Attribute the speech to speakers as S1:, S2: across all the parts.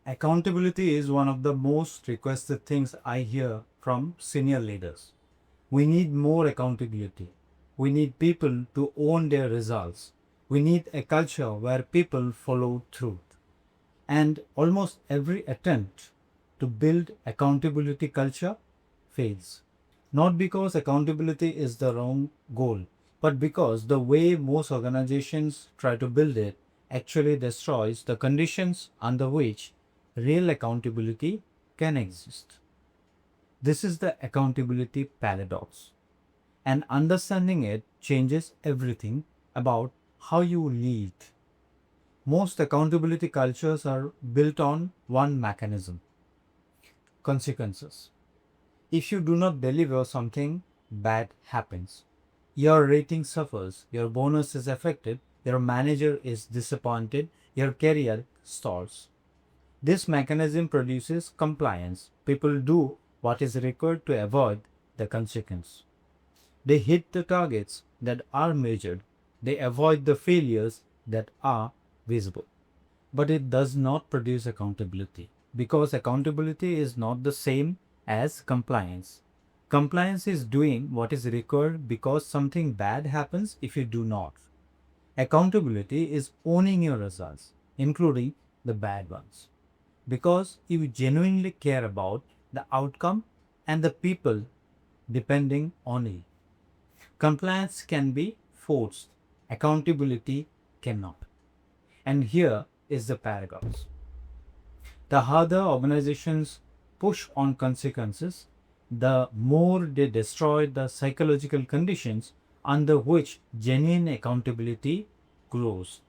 S1: Accountability is one of the most requested things I hear from senior leaders. We need more accountability. We need people to own their results. We need a culture where people follow through. And almost every attempt to build accountability culture fails. Not because accountability is the wrong goal, but because the way most organizations try to build it actually destroys the conditions under which real accountability can exist. This is the accountability paradox, and understanding it changes everything about how you lead. Most accountability cultures are built on one mechanism: consequences. If you do not deliver, something bad happens. Your rating suffers, your bonus is affected, your manager is disappointed, your career stalls. This mechanism produces compliance. People do what is required to avoid the consequence. They hit the targets that are measured. They avoid the failures that are visible. But it does not produce accountability, because accountability is not the same as compliance. Compliance is doing what is required because something bad happens if you do not. Accountability is owning your results, including the bad ones, because you genuinely care about the outcome and the people depending on it. Compliance can be forced, accountability cannot. And here is the paradox: the harder organizations push on consequences, the more they destroy the psychological conditions under which genuine accountability grows.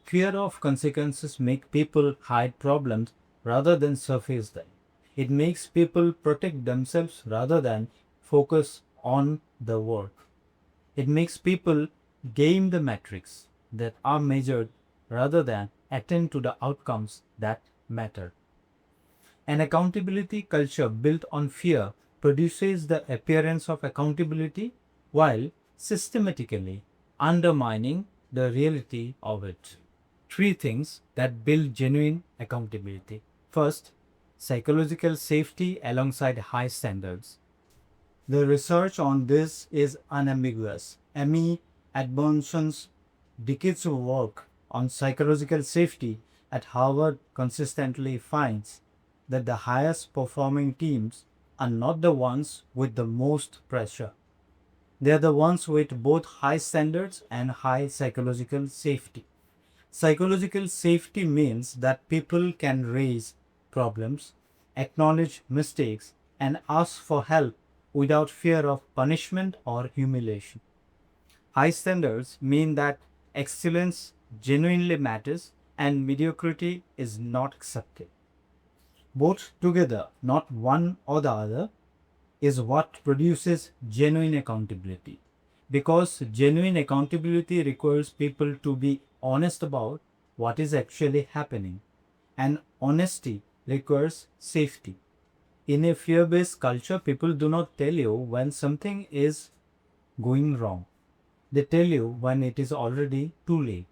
S1: Fear of consequences make people hide problems rather than surface them. It makes people protect themselves rather than focus on the work. It makes people game the metrics that are measured rather than attend to the outcomes that matter. An accountability culture built on fear produces the appearance of accountability while systematically undermining the reality of it. Three things that build genuine accountability. First, psychological safety alongside high standards. The research on this is unambiguous. Amy Edmondson's decades of work on psychological safety at Harvard consistently finds that the highest performing teams are not the ones with the most pressure. They are the ones with both high standards and high psychological safety. Psychological safety means that people can raise problems, acknowledge mistakes, and ask for help without fear of punishment or humiliation. High standards mean that excellence genuinely matters and mediocrity is not accepted. Both together, not one or the other, is what produces genuine accountability. Because genuine accountability requires people to be honest about what is actually happening, and honesty requires safety. In a fear based culture, people do not tell you when something is going wrong, they tell you when it is already too late.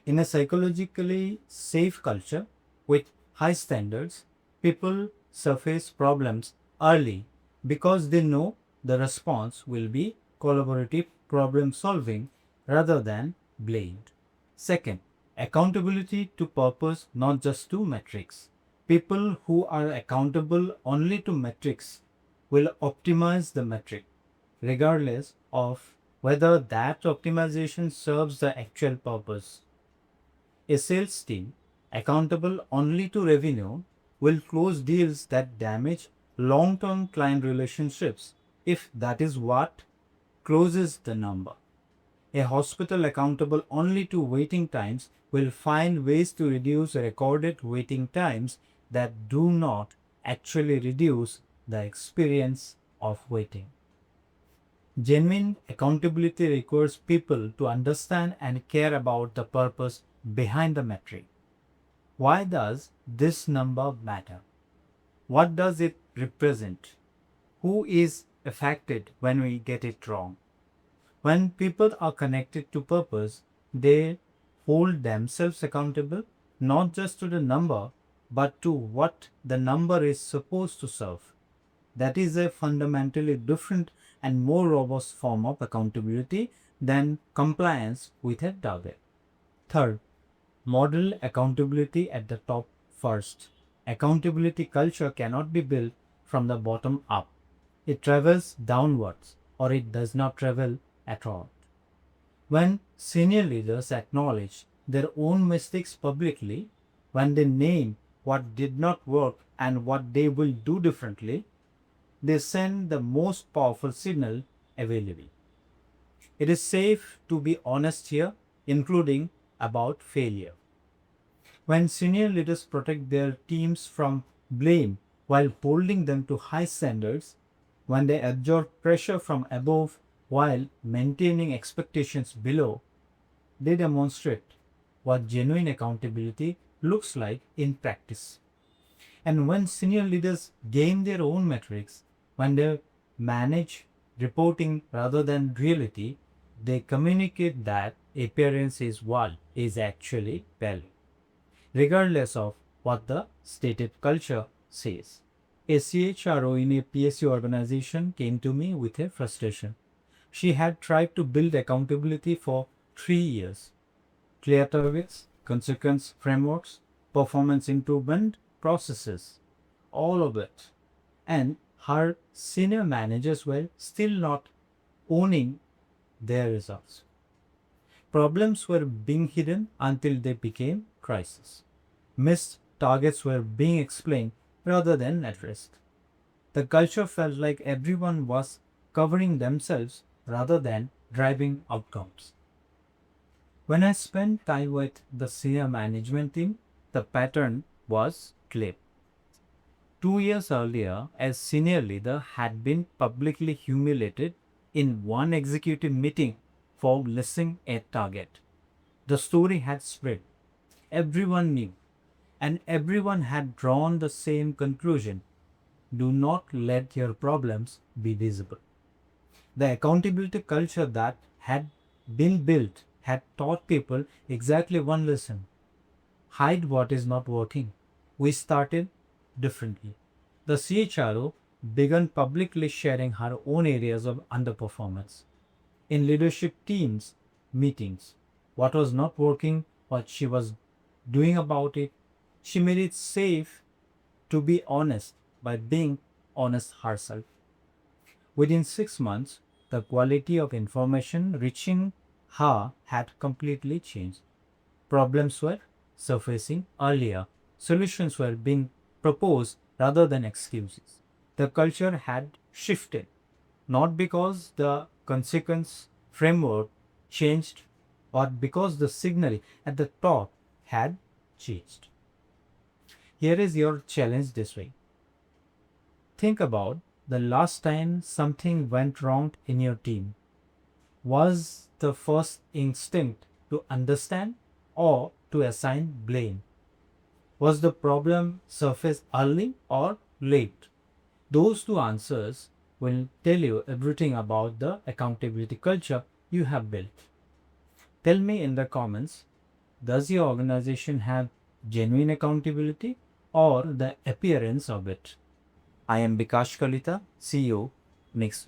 S1: In a psychologically safe culture with high standards, people surface problems early because they know the response will be collaborative problem solving rather than blamed. Second, accountability to purpose, not just to metrics. People who are accountable only to metrics will optimize the metric, regardless of whether that optimization serves the actual purpose. A sales team accountable only to revenue will close deals that damage long term client relationships if that is what closes the number. A hospital accountable only to waiting times will find ways to reduce recorded waiting times that do not actually reduce the experience of waiting. Genuine accountability requires people to understand and care about the purpose behind the metric. Why does this number matter? What does it represent? Who is affected when we get it wrong? When people are connected to purpose, they hold themselves accountable not just to the number but to what the number is supposed to serve. That is a fundamentally different and more robust form of accountability than compliance with a target. Third, model accountability at the top first. Accountability culture cannot be built from the bottom up. It travels downwards or it does not travel at all. When senior leaders acknowledge their own mistakes publicly, when they name what did not work and what they will do differently, they send the most powerful signal available. It is safe to be honest here, including about failure. When senior leaders protect their teams from blame while holding them to high standards, when they absorb pressure from above while maintaining expectations below, they demonstrate what genuine accountability looks like in practice. And when senior leaders gain their own metrics, when they manage reporting rather than reality, they communicate that appearance is what is actually value, regardless of what the stated culture says. A CHRO in a PSU organization came to me with a frustration. She had tried to build accountability for 3 years. Clear targets, consequence frameworks, performance improvement processes, all of it. And her senior managers were still not owning their results. Problems were being hidden until they became crises. Missed targets were being explained rather than addressed. The culture felt like everyone was covering themselves rather than driving outcomes. When I spent time with the senior management team, the pattern was clear. 2 years earlier, a senior leader had been publicly humiliated in one executive meeting for missing a target. The story had spread. Everyone knew, and everyone had drawn the same conclusion: do not let your problems be visible. The accountability culture that had been built had taught people exactly one lesson: hide what is not working. We started differently. The CHRO began publicly sharing her own areas of underperformance. In leadership teams meetings, what was not working, what she was doing about it. She made it safe to be honest by being honest herself. Within 6 months, the quality of information reaching her had completely changed. Problems were surfacing earlier. Solutions were being proposed rather than excuses. The culture had shifted, not because the consequence framework changed, but because the signal at the top had changed. Here is your challenge this week. Think about the last time something went wrong in your team. Was the first instinct to understand or to assign blame? Was the problem surfaced early or late? Those two answers will tell you everything about the accountability culture you have built. Tell me in the comments, does your organization have genuine accountability or the appearance of it? I am Bikash Kalita, CEO. Next.